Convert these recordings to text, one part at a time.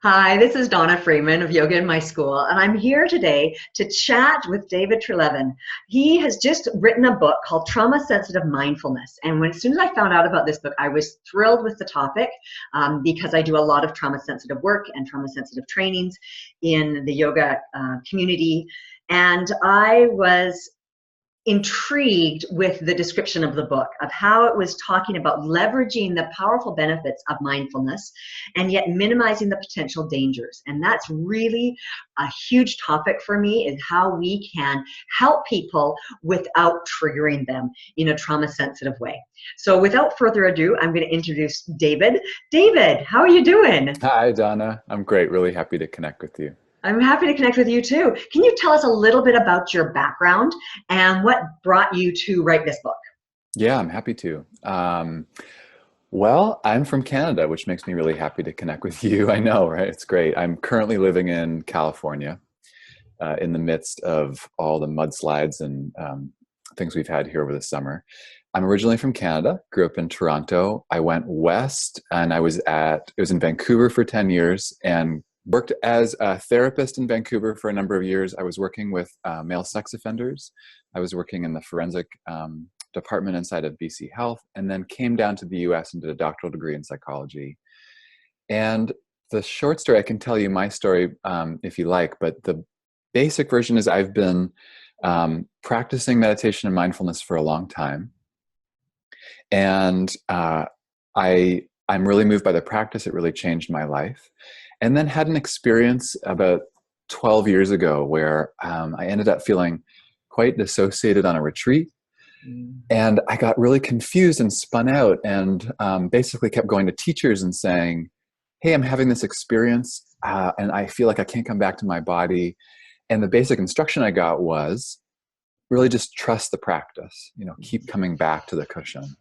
Hi, this is Donna Freeman of Yoga in My School, and I'm here today to chat with David Treleaven. He has just written a book called Trauma Sensitive Mindfulness, and as soon as I found out about this book, I was thrilled with the topic because I do a lot of trauma sensitive work and trauma sensitive trainings in the yoga community, and I was intrigued with the description of the book, of how it was talking about leveraging the powerful benefits of mindfulness and yet minimizing the potential dangers. And that's really a huge topic for me, is how we can help people without triggering them in a trauma sensitive way. So without further ado, I'm going to introduce David. David, how are you doing? Hi, Donna. I'm great. Really happy to connect with you. I'm happy to connect with you too. Can you tell us a little bit about your background and what brought you to write this book? Yeah, I'm happy to. Well, I'm from Canada, which makes me really happy to connect with you. I know, right? It's great. I'm currently living in California, in the midst of all the mudslides and things we've had here over the summer. I'm originally from Canada, grew up in Toronto. I went west and it was in Vancouver for 10 years and worked as a therapist in Vancouver for a number of years. I was working with male sex offenders. I was working in the forensic department inside of BC Health, and then came down to the US and did a doctoral degree in psychology. And the short story, I can tell you my story if you like, but the basic version is I've been practicing meditation and mindfulness for a long time. And I'm really moved by the practice. It really changed my life. And then had an experience about 12 years ago where I ended up feeling quite dissociated on a retreat. And I got really confused and spun out and basically kept going to teachers and saying, hey, I'm having this experience and I feel like I can't come back to my body. And the basic instruction I got was really just trust the practice, keep coming back to the cushion.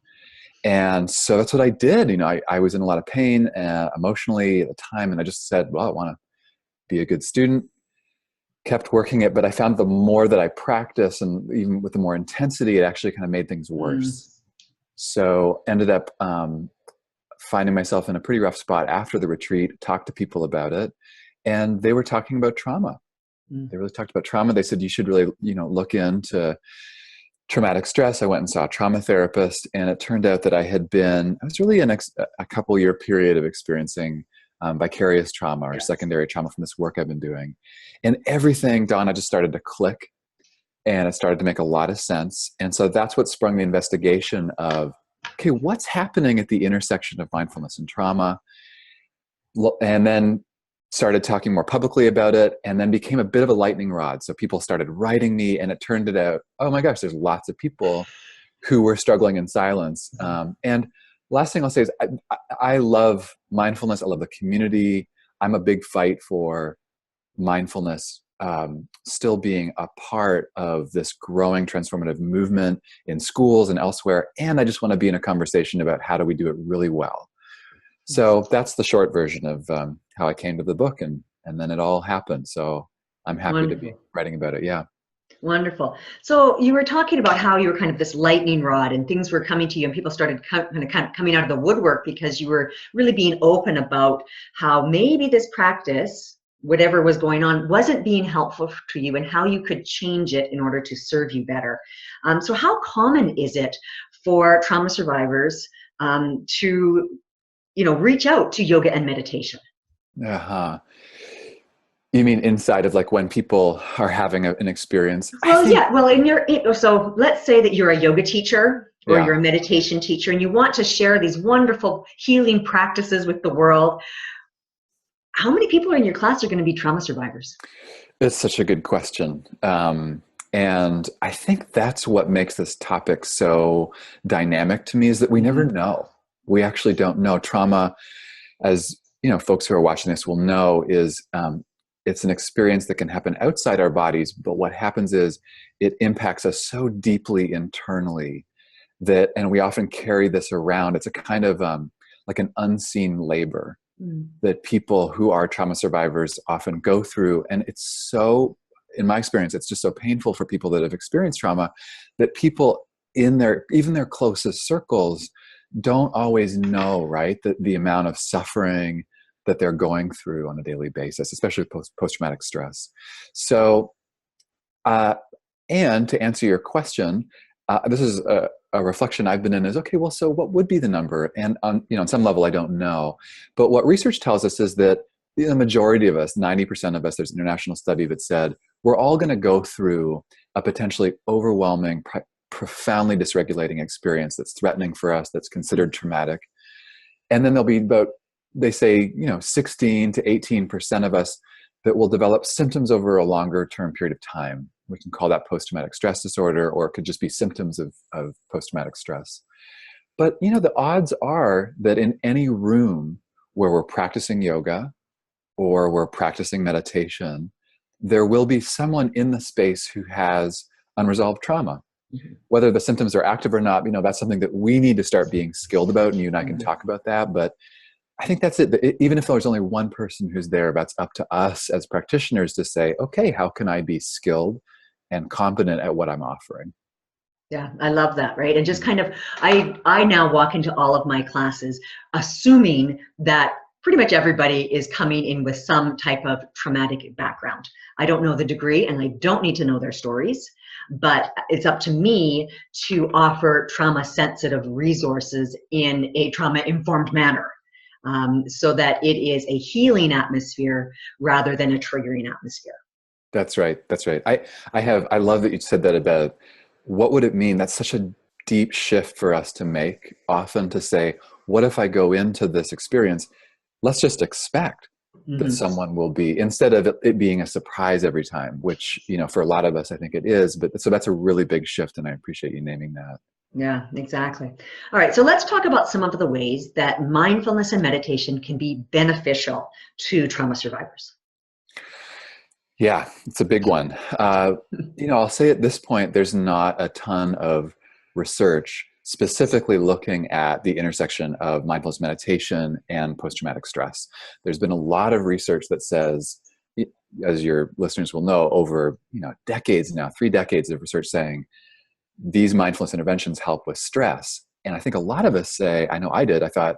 And so that's what I did. I was in a lot of pain emotionally at the time. And I just said, well, I want to be a good student, kept working it. But I found the more that I practice and even with the more intensity, it actually kind of made things worse. So ended up finding myself in a pretty rough spot after the retreat, talked to people about it. And they were talking about trauma. They really talked about trauma. They said, you should really, look into traumatic stress. I went and saw a trauma therapist, and it turned out that I was really in a couple year period of experiencing vicarious trauma or secondary trauma from this work I've been doing. And everything, Donna, just started to click, and it started to make a lot of sense. And so that's what sprung the investigation of, okay, what's happening at the intersection of mindfulness and trauma? And then started talking more publicly about it, and then became a bit of a lightning rod. So people started writing me, and it turned it out, oh my gosh, there's lots of people who were struggling in silence. And last thing I'll say is I love mindfulness. I love the community. I'm a big fight for mindfulness still being a part of this growing transformative movement in schools and elsewhere. And I just want to be in a conversation about how do we do it really well. So that's the short version of how I came to the book, and then it all happened. So I'm happy to be writing about it. Yeah. Wonderful. So you were talking about how you were kind of this lightning rod and things were coming to you and people started kind of coming out of the woodwork because you were really being open about how maybe this practice, whatever was going on, wasn't being helpful to you and how you could change it in order to serve you better. So how common is it for trauma survivors to reach out to yoga and meditation? You mean inside of like when people are having an experience? Well, so let's say that you're a yoga teacher or Yeah. you're a meditation teacher and you want to share these wonderful healing practices with the world. How many people in your class are going to be trauma survivors? It's such a good question. And I think that's what makes this topic so dynamic to me, is that we never know. We actually don't know. Trauma, as folks who are watching this will know, is it's an experience that can happen outside our bodies, but what happens is it impacts us so deeply internally and we often carry this around. It's a kind of like an unseen labor that people who are trauma survivors often go through. And it's so, in my experience, it's just so painful for people that have experienced trauma that people in even their closest circles don't always know, right? The amount of suffering that they're going through on a daily basis, especially post-traumatic stress. So, and to answer your question, this is a reflection I've been in is, okay, well, so what would be the number? And on some level, I don't know. But what research tells us is that the majority of us, 90% of us, there's an international study that said, we're all going to go through a potentially overwhelming, profoundly dysregulating experience that's threatening for us, that's considered traumatic. And then there'll be about, they say, 16 to 18% of us that will develop symptoms over a longer term period of time. We can call that post-traumatic stress disorder, or it could just be symptoms of post-traumatic stress. But, the odds are that in any room where we're practicing yoga or we're practicing meditation, there will be someone in the space who has unresolved trauma. Mm-hmm. Whether the symptoms are active or not, that's something that we need to start being skilled about, and you and I can talk about that. But I think that's it. Even if there's only one person who's there, that's up to us as practitioners to say, okay, how can I be skilled and competent at what I'm offering? Yeah, I love that, right? And just kind of, I now walk into all of my classes assuming that pretty much everybody is coming in with some type of traumatic background. I don't know the degree, and I don't need to know their stories, but it's up to me to offer trauma-sensitive resources in a trauma-informed manner, so that it is a healing atmosphere rather than a triggering atmosphere. That's right. That's right. I love that you said that about what would it mean? That's such a deep shift for us to make, often to say, what if I go into this experience? Let's just expect that someone will be, instead of it being a surprise every time, which, for a lot of us, I think it is. But so that's a really big shift, and I appreciate you naming that. Yeah, exactly. All right, so let's talk about some of the ways that mindfulness and meditation can be beneficial to trauma survivors. Yeah, it's a big one. I'll say at this point, there's not a ton of research specifically looking at the intersection of mindfulness meditation and post-traumatic stress. There's been a lot of research that says, as your listeners will know, over decades now, 3 decades of research saying these mindfulness interventions help with stress. And I think a lot of us say, I know I did, I thought,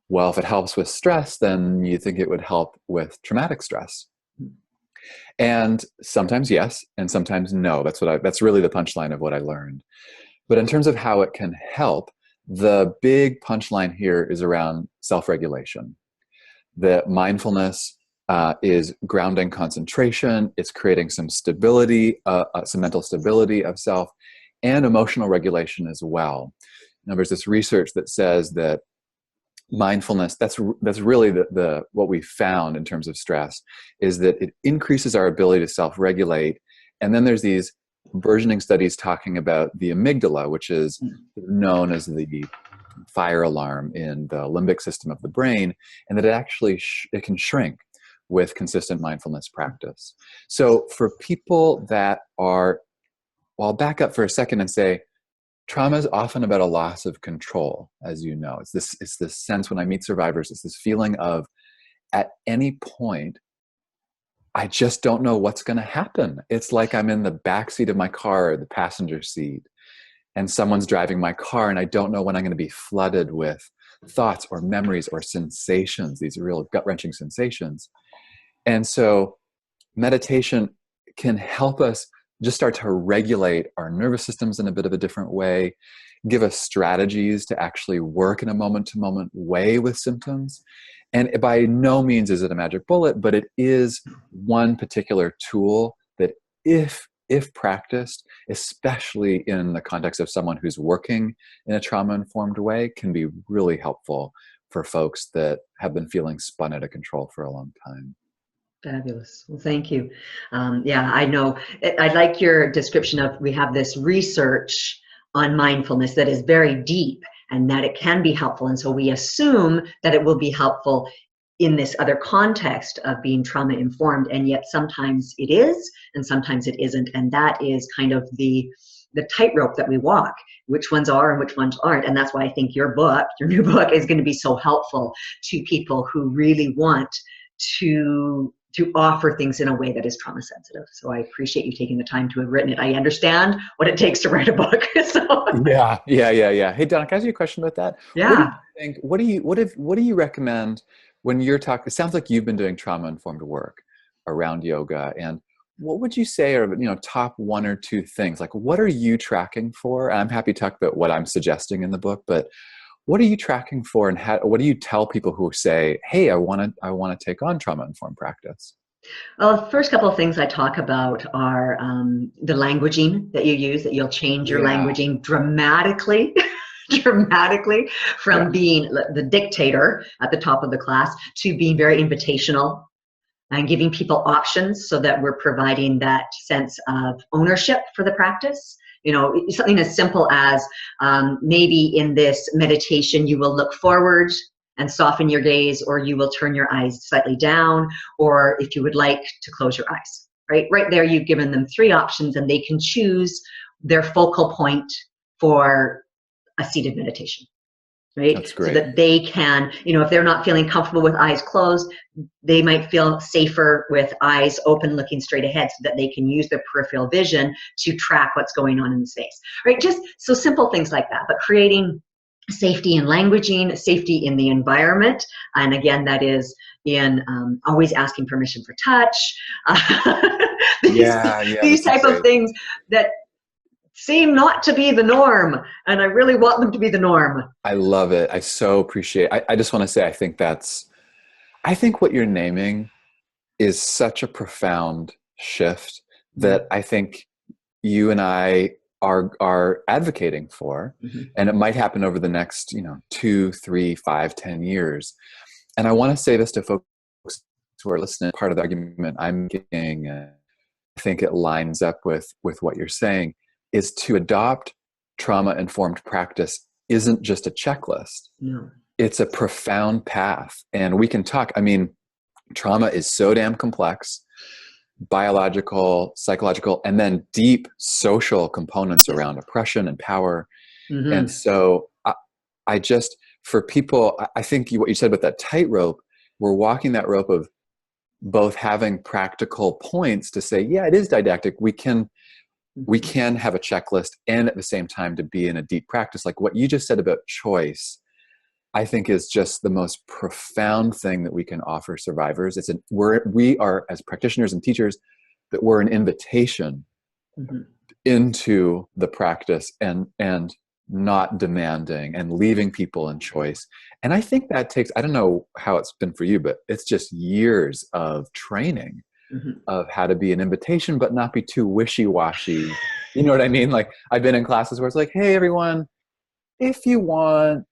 well, if it helps with stress, then you think it would help with traumatic stress. And sometimes yes, and sometimes no. That's really the punchline of what I learned. But in terms of how it can help, the big punchline here is around self-regulation. That mindfulness is grounding concentration. It's creating some stability, some mental stability of self, and emotional regulation as well. Now, there's this research that says that mindfulness, that's really the what we found in terms of stress, is that it increases our ability to self-regulate. And then there's these burgeoning studies talking about the amygdala, which is known as the fire alarm in the limbic system of the brain, and that it actually it can shrink with consistent mindfulness practice. So for people that are, well, I'll back up for a second and say, trauma is often about a loss of control, as you know. It's this sense when I meet survivors, it's this feeling of, at any point, I just don't know what's going to happen. It's like I'm in the backseat of my car, or the passenger seat, and someone's driving my car, and I don't know when I'm going to be flooded with thoughts or memories or sensations, these real gut-wrenching sensations. And so meditation can help us just start to regulate our nervous systems in a bit of a different way, give us strategies to actually work in a moment-to-moment way with symptoms. And by no means is it a magic bullet, but it is one particular tool that if practiced, especially in the context of someone who's working in a trauma-informed way, can be really helpful for folks that have been feeling spun out of control for a long time. Fabulous. Well, thank you. Yeah, I know. I like your description of, we have this research on mindfulness that is very deep and that it can be helpful. And so we assume that it will be helpful in this other context of being trauma informed. And yet sometimes it is, and sometimes it isn't. And that is kind of the tightrope that we walk, which ones are and which ones aren't. And that's why I think your new book is going to be so helpful to people who really want to offer things in a way that is trauma sensitive. So I appreciate you taking the time to have written it. I understand what it takes to write a book. So. Yeah. Hey, Donna, can I ask you a question about that? Yeah. What do you think? What do you recommend when you're talking, it sounds like you've been doing trauma-informed work around yoga. And what would you say are, top one or two things? Like, what are you tracking for? And I'm happy to talk about what I'm suggesting in the book, but what are you tracking for, and what do you tell people who say, hey, I want to take on trauma-informed practice? Well, the first couple of things I talk about are the languaging that you use, that you'll change your Yeah. languaging dramatically, dramatically from being the dictator at the top of the class to being very invitational and giving people options so that we're providing that sense of ownership for the practice. Something as simple as maybe in this meditation, you will look forward and soften your gaze, or you will turn your eyes slightly down, or if you would like to close your eyes, right? Right there, you've given them three options and they can choose their focal point for a seated meditation. Right? That's great. So that they can, if they're not feeling comfortable with eyes closed, they might feel safer with eyes open, looking straight ahead, so that they can use their peripheral vision to track what's going on in the space, right? Just so simple things like that, but creating safety in languaging, safety in the environment. And again, that is in always asking permission for touch. These type of things that seem not to be the norm, and I really want them to be the norm. I love it. I so appreciate it. I just want to say, I think what you're naming is such a profound shift that I think you and I are advocating for, and it might happen over the next 2, 3, 5, 10 years. And I want to say this to folks who are listening. Part of the argument I'm making, I think it lines up with what you're saying, is to adopt trauma-informed practice isn't just a checklist. No. It's a profound path. And we can talk, trauma is so damn complex, biological, psychological, and then deep social components around oppression and power. And so I just, for people, I think what you said about that tightrope, we're walking that rope of both having practical points to say, yeah, it is didactic. We can have a checklist, and at the same time to be in a deep practice. Like what you just said about choice, I think is just the most profound thing that we can offer survivors. We are, as practitioners and teachers, that we're an invitation into the practice and not demanding and leaving people in choice. And I think that takes, I don't know how it's been for you, but it's just years of training of how to be an invitation, but not be too wishy-washy. You know what I mean? Like I've been in classes where it's like, hey, everyone, if you want,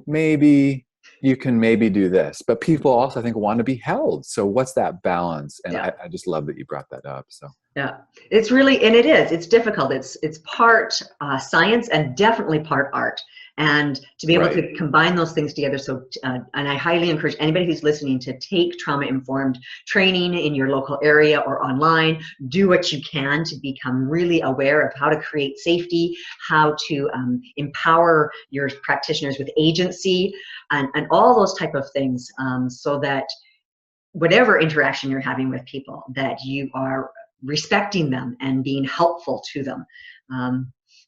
maybe you can do this. But people also, I think, want to be held. So what's that balance? And I just love that you brought that up. So yeah, it's really, and it's difficult. It's part science and definitely part art. And to be able to combine those things together. So, and I highly encourage anybody who's listening to take trauma-informed training in your local area or online. Do what you can to become really aware of how to create safety, how to empower your practitioners with agency, and all those type of things, so that whatever interaction you're having with people, that you are respecting them and being helpful to them.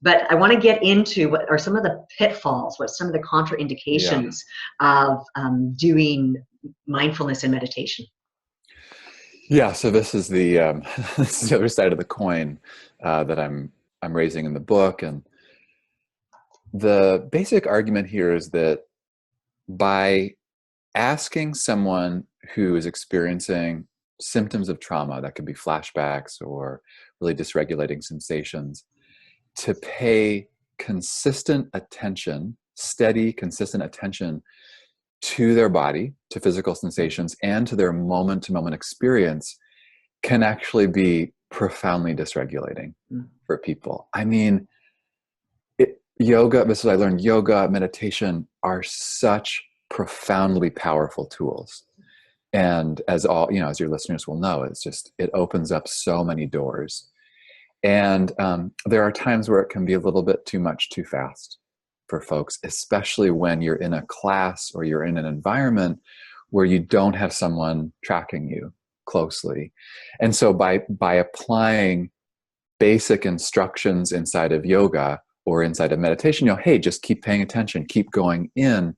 But I want to get into what are some of the pitfalls, what some of the contraindications of doing mindfulness and meditation. Yeah, so this is the this is the other side of the coin that I'm raising in the book, and the basic argument here is that by asking someone who is experiencing symptoms of trauma, that could be flashbacks or really dysregulating sensations, to pay consistent attention, steady, consistent attention to their body, to physical sensations, and to their moment-to-moment experience, can actually be profoundly dysregulating for people. I mean, yoga, this is what I learned, yoga, meditation are such profoundly powerful tools. And as as your listeners will know, it opens up so many doors. And there are times where it can be a little bit too much too fast for folks, especially when you're in a class or you're in an environment where you don't have someone tracking you closely. And so by applying basic instructions inside of yoga or inside of meditation, hey, just keep paying attention, keep going in,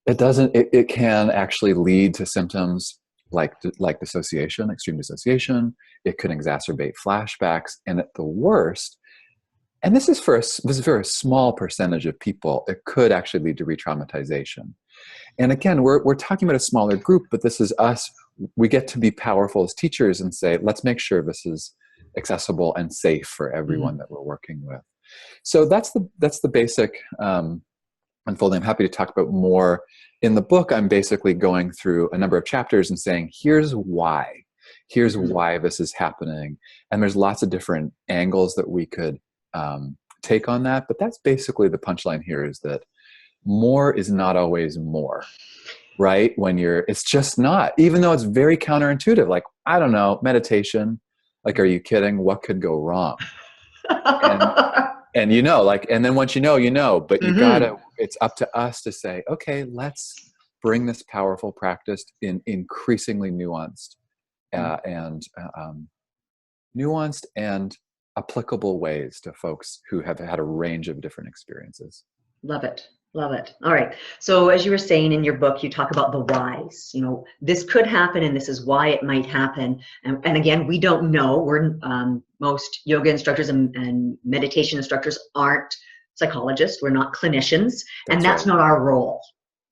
It doesn't, it can actually lead to symptoms like dissociation, extreme dissociation. It could exacerbate flashbacks. And at the worst, and this is for a small percentage of people, it could actually lead to re-traumatization. And again, we're talking about a smaller group, but this is us. We get to be powerful as teachers and say, let's make sure this is accessible and safe for everyone that we're working with. So that's the basic unfolding. I'm happy to talk about more. In the book, I'm basically going through a number of chapters and saying, here's why this is happening. And there's lots of different angles that we could take on that. But that's basically the punchline here, is that more is not always more, right? It's just not, even though it's very counterintuitive. Like, I don't know, meditation, like, are you kidding? What could go wrong? And and then once you know, but you gotta, it's up to us to say, okay, let's bring this powerful practice in increasingly nuanced and applicable ways to folks who have had a range of different experiences. Love it. Love it. All right. So as you were saying in your book, you talk about the whys. This could happen and this is why it might happen. And again, we don't know. Most yoga instructors and meditation instructors aren't psychologists. We're not clinicians, and that's not our role,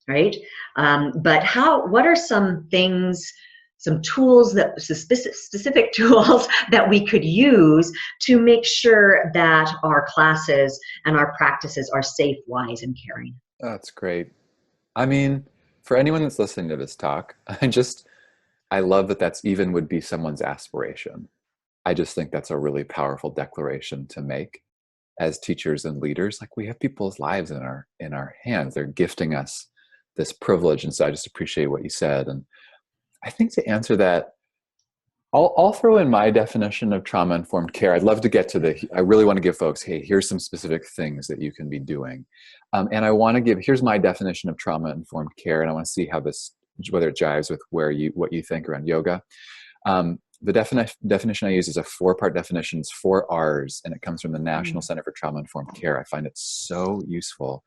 right? But what are some things, some tools, specific tools that we could use to make sure that our classes and our practices are safe, wise, and caring? That's great. I mean, for anyone that's listening to this talk, I love that's even would be someone's aspiration. I just think that's a really powerful declaration to make as teachers and leaders. Like, we have people's lives in our hands. They're gifting us this privilege. And so I just appreciate what you said. And I think to answer that, I'll throw in my definition of trauma-informed care. I'd love to get to I really want to give folks, hey, here's some specific things that you can be doing. And I want to here's my definition of trauma-informed care. And I want to see whether it jives with what you think around yoga. The definition I use is a 4-part definition. It's 4 R's, and it comes from the National Center for Trauma-Informed Care. I find it so useful.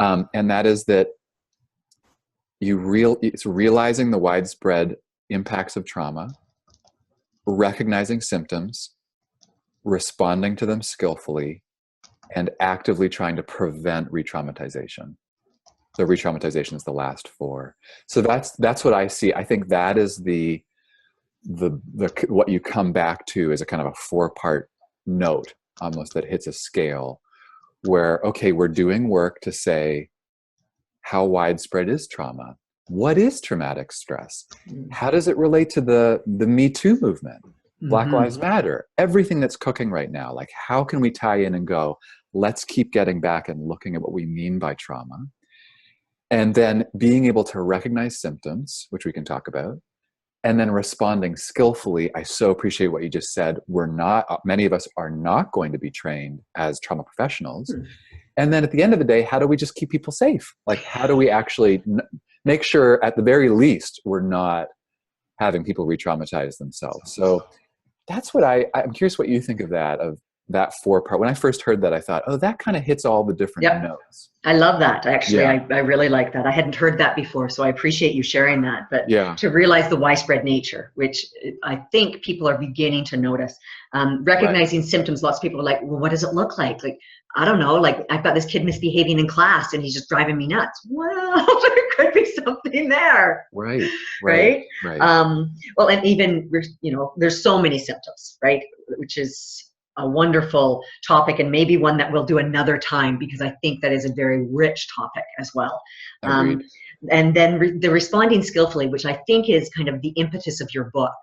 And that is that it's realizing the widespread impacts of trauma, recognizing symptoms, responding to them skillfully, and actively trying to prevent re-traumatization. So re-traumatization is the last 4. So that's what I see. I think that is the what you come back to is a kind of a 4-part note almost that hits a scale where, okay, we're doing work to say, how widespread is trauma? What is traumatic stress? How does it relate to the Me Too movement? Black Lives Matter, everything that's cooking right now. Like, how can we tie in and go, let's keep getting back and looking at what we mean by trauma. And then being able to recognize symptoms, which we can talk about, and then responding skillfully. I so appreciate what you just said. Many of us are not going to be trained as trauma professionals. And then at the end of the day, how do we just keep people safe? Like, how do we actually make sure at the very least we're not having people re-traumatize themselves? So that's what I'm curious what you think of that 4-part. When I first heard that, I thought, oh, that kind of hits all the different notes. I love that. Actually, I really like that. I hadn't heard that before, so I appreciate you sharing that. But to realize the widespread nature, which I think people are beginning to notice. Recognizing symptoms, lots of people are like, well, what does it look like? Like, I don't know, like, I've got this kid misbehaving in class and he's just driving me nuts. Well, there could be something there. Right. Well, and even, there's so many symptoms, right? Which is a wonderful topic, and maybe one that we'll do another time, because I think that is a very rich topic as well. And then the responding skillfully, which I think is kind of the impetus of your book,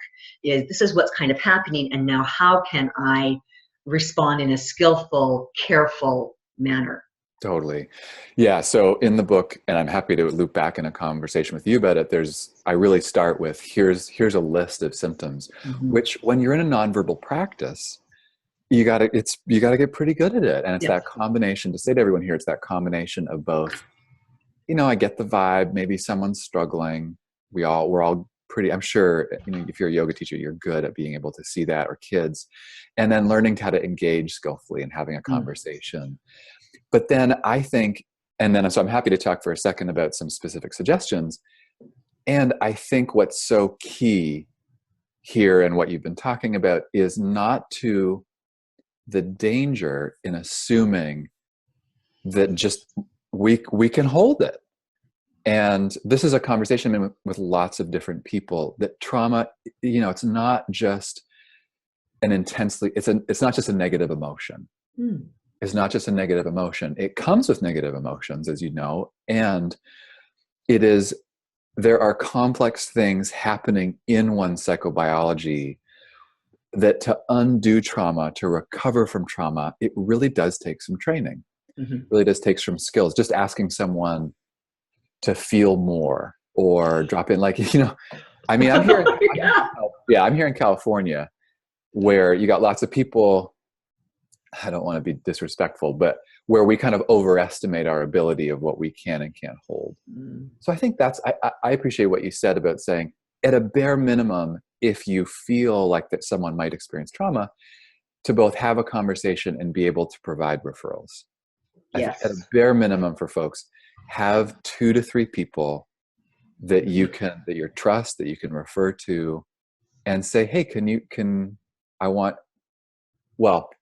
is this is what's kind of happening, and now how can I respond in a skillful, careful manner? Totally. Yeah. So in the book, and I'm happy to loop back in a conversation with you about it, I really start with, here's a list of symptoms, which when you're in a nonverbal practice, you gotta get pretty good at it. And it's that combination, to say to everyone here, it's that combination of both, I get the vibe, maybe someone's struggling. We're all pretty, I'm sure, if you're a yoga teacher, you're good at being able to see that, or kids, and then learning how to engage skillfully and having a conversation. But then I think And then, so I'm happy to talk for a second about some specific suggestions. And I think what's so key here and what you've been talking about is not to the danger in assuming that just we can hold it. And this is a conversation with lots of different people, that trauma, it's not just it's not just a negative emotion. It's not just a negative emotion. It comes with negative emotions, as you know, and there are complex things happening in one's psychobiology that to undo trauma, to recover from trauma, it really does take some training. It really does take some skills. Just asking someone to feel more or drop in, like, I mean, I'm here in California, where you got lots of people, I don't want to be disrespectful, but where we kind of overestimate our ability of what we can and can't hold. So I think I appreciate what you said about saying, at a bare minimum, if you feel like that someone might experience trauma, to both have a conversation and be able to provide referrals. Yes. At a bare minimum for folks, have 2 to 3 people that you trust, that you can refer to, and say, hey,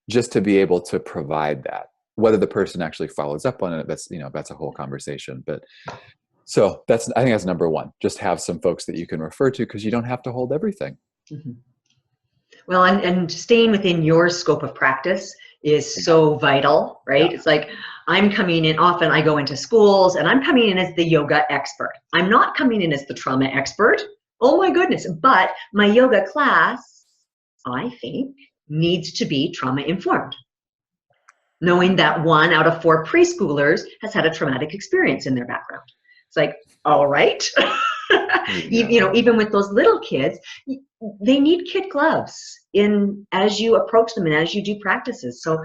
just to be able to provide that. Whether the person actually follows up on it, that's a whole conversation. But so I think that's number one. Just have some folks that you can refer to, because you don't have to hold everything. Well, and staying within your scope of practice is so vital, right? Yeah. It's like, I'm coming in, often I go into schools and I'm coming in as the yoga expert. I'm not coming in as the trauma expert. Oh my goodness. But my yoga class, I think, needs to be trauma informed. Knowing that 1 out of 4 preschoolers has had a traumatic experience in their background. It's like, all right. Even with those little kids, they need kid gloves as you approach them and as you do practices. So,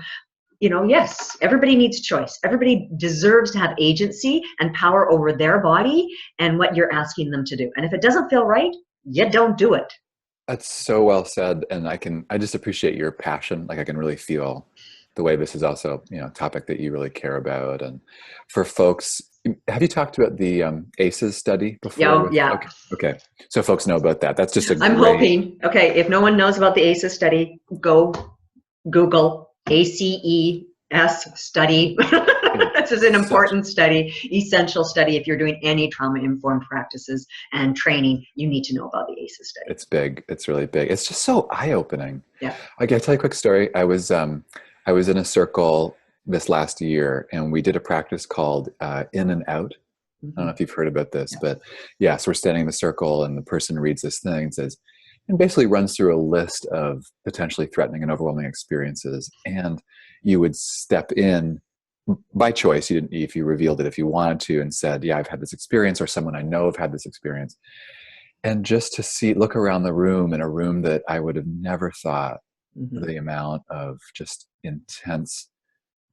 yes, everybody needs choice. Everybody deserves to have agency and power over their body and what you're asking them to do. And if it doesn't feel right, you don't do it. That's so well said. And I just appreciate your passion. Like, I can really feel the way this is also, a topic that you really care about. And for folks, have you talked about the ACEs study before? Yeah. Okay. So folks know about that. That's just I'm hoping. Okay. If no one knows about the ACEs study, go Google ACES study. This is an important study, essential study. If you're doing any trauma-informed practices and training, you need to know about the ACEs study. It's big. It's really big. It's just so eye-opening. Yeah. I gotta tell you a quick story. I was in a circle this last year, and we did a practice called In and Out. I don't know if you've heard about this, but so we're standing in the circle, and the person reads this thing and says, and basically runs through a list of potentially threatening and overwhelming experiences. And you would step in by choice. If you revealed it, if you wanted to, and said, yeah, I've had this experience, or someone I know have had this experience. And just to look around the room, in a room that I would have never thought the amount of just intense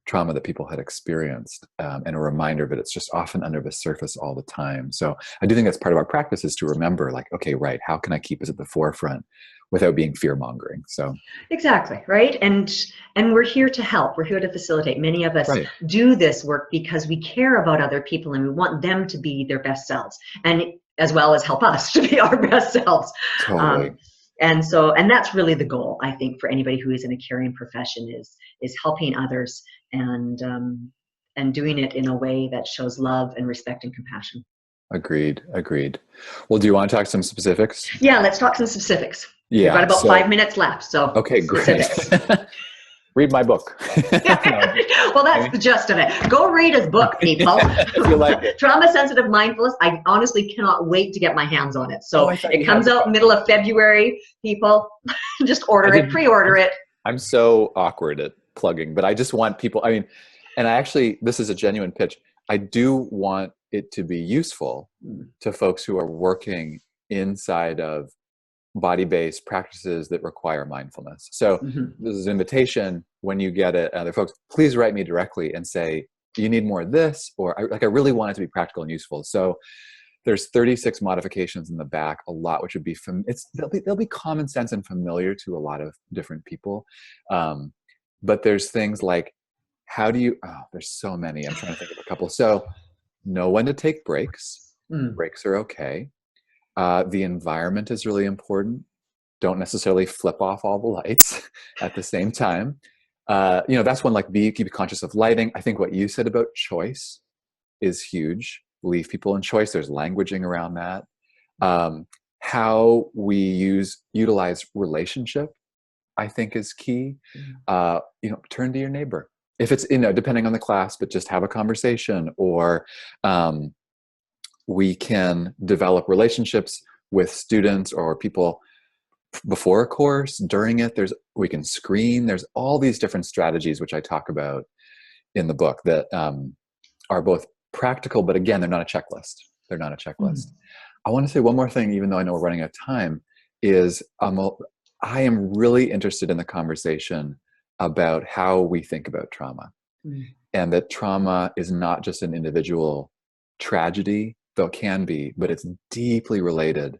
trauma that people had experienced, and a reminder that it's just often under the surface all the time. So I do think that's part of our practice, is to remember, like, okay, right, how can I keep this at the forefront without being fear-mongering? So exactly, right? And we're here to help. We're here to facilitate. Many of us do this work because we care about other people and we want them to be their best selves, and as well as help us to be our best selves. Totally. And that's really the goal, I think, for anybody who is in a caring profession, is helping others and doing it in a way that shows love and respect and compassion. Agreed. Well, do you want to talk some specifics? Yeah, let's talk some specifics. Yeah. We've got about 5 minutes left. So okay, great. Read my book. Well, that's the gist of it. Go read his book, people. If you like it. Trauma Sensitive Mindfulness. I honestly cannot wait to get my hands on it. So it comes out middle of February, people. Just pre-order it. I'm so awkward at plugging, but I just want people, this is a genuine pitch. I do want it to be useful to folks who are working inside of body-based practices that require mindfulness. So this is an invitation. When you get it, other folks, please write me directly and say, do you need more of this? Or I really want it to be practical and useful. So there's 36 modifications in the back, a lot which would be they'll be common sense and familiar to a lot of different people. But there's things like how do you, oh, there's so many. I'm trying to think of a couple. So know when to take breaks. Breaks are okay. The environment is really important. Don't necessarily flip off all the lights at the same time. That's one, like, keep conscious of lighting. I think what you said about choice is huge. Leave people in choice. There's languaging around that. How we utilize relationship, I think, is key. Turn to your neighbor. If it's, depending on the class, but just have a conversation. Or we can develop relationships with students or people before a course, during it. We can screen. There's all these different strategies, which I talk about in the book, that are both practical, but again, they're not a checklist. They're not a checklist. I want to say one more thing, even though I know we're running out of time, is I am really interested in the conversation about how we think about trauma. And that trauma is not just an individual tragedy, though it can be, but it's deeply related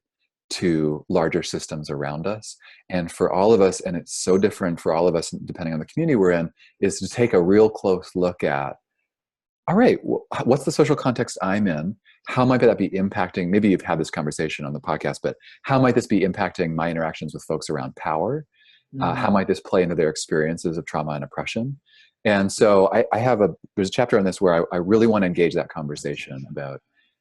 to larger systems around us. And for all of us, and it's so different for all of us, depending on the community we're in, is to take a real close look at, all right, what's the social context I'm in? How might that be impacting, maybe you've had this conversation on the podcast, but how might this be impacting my interactions with folks around power? How might this play into their experiences of trauma and oppression? And so there's a chapter on this where I really want to engage that conversation about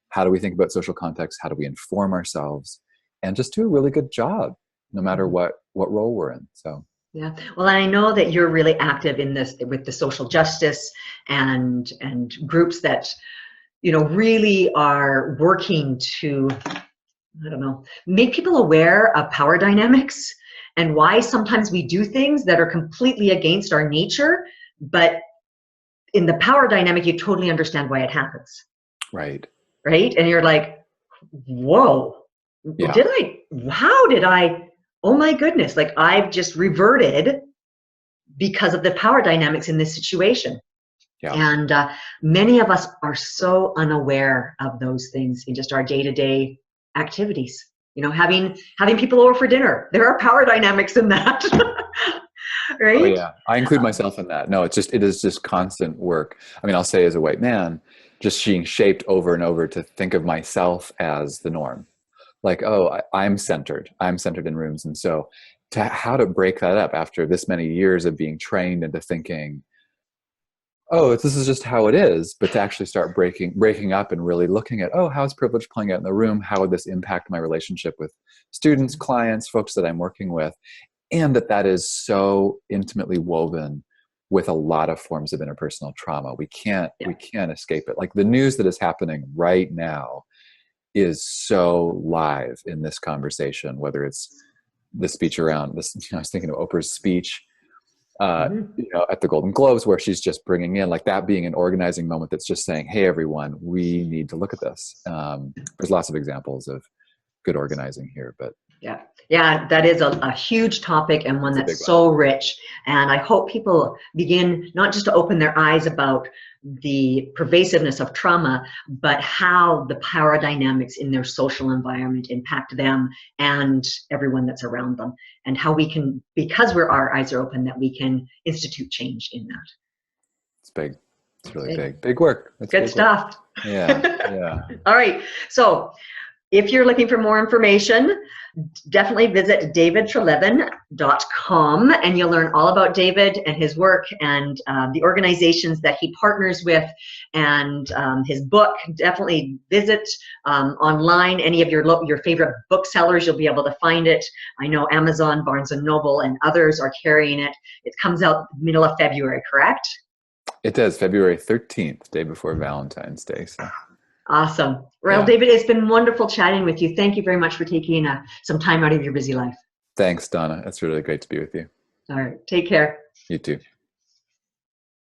how do we think about social context? How do we inform ourselves? And just do a really good job, no matter what role we're in. So. Yeah. Well, I know that you're really active in this with the social justice and groups that, really are working to, make people aware of power dynamics and why sometimes we do things that are completely against our nature, but in the power dynamic, you totally understand why it happens. Right. Right. And you're like, whoa, yeah. How did I, oh my goodness, like I've just reverted because of the power dynamics in this situation. Yeah. And many of us are so unaware of those things in just our day-to-day activities. Having people over for dinner, there are power dynamics in that. Right? Oh yeah, I include myself in that. No, it is just constant work. I mean, I'll say as a white man, just being shaped over and over to think of myself as the norm. Like, oh, I'm centered in rooms. And so how to break that up after this many years of being trained into thinking, oh, this is just how it is, but to actually start breaking up and really looking at, oh, how is privilege playing out in the room? How would this impact my relationship with students, clients, folks that I'm working with? And that is so intimately woven with a lot of forms of interpersonal trauma. We can't escape it. Like the news that is happening right now is so live in this conversation, whether it's the speech around this, I was thinking of Oprah's speech at the Golden Globes, where she's just bringing in, like, that being an organizing moment that's just saying, hey, everyone, we need to look at this. There's lots of examples of good organizing here, but yeah, that is a huge topic and one that's so rich. And I hope people begin not just to open their eyes about the pervasiveness of trauma, but how the power dynamics in their social environment impact them and everyone that's around them, and how we can, because our eyes are open, that we can institute change in that. It's big. It's really big work. That's good stuff. Work. Yeah. All right. So if you're looking for more information, definitely visit davidtreleaven.com, and you'll learn all about David and his work and the organizations that he partners with, and his book. Definitely visit online. Any of your favorite booksellers, you'll be able to find it. I know Amazon, Barnes & Noble, and others are carrying it. It comes out middle of February, correct? It does, February 13th, day before Valentine's Day. So. Awesome. Well, David, it's been wonderful chatting with you. Thank you very much for taking some time out of your busy life. Thanks, Donna. It's really great to be with you. All right. Take care. You too.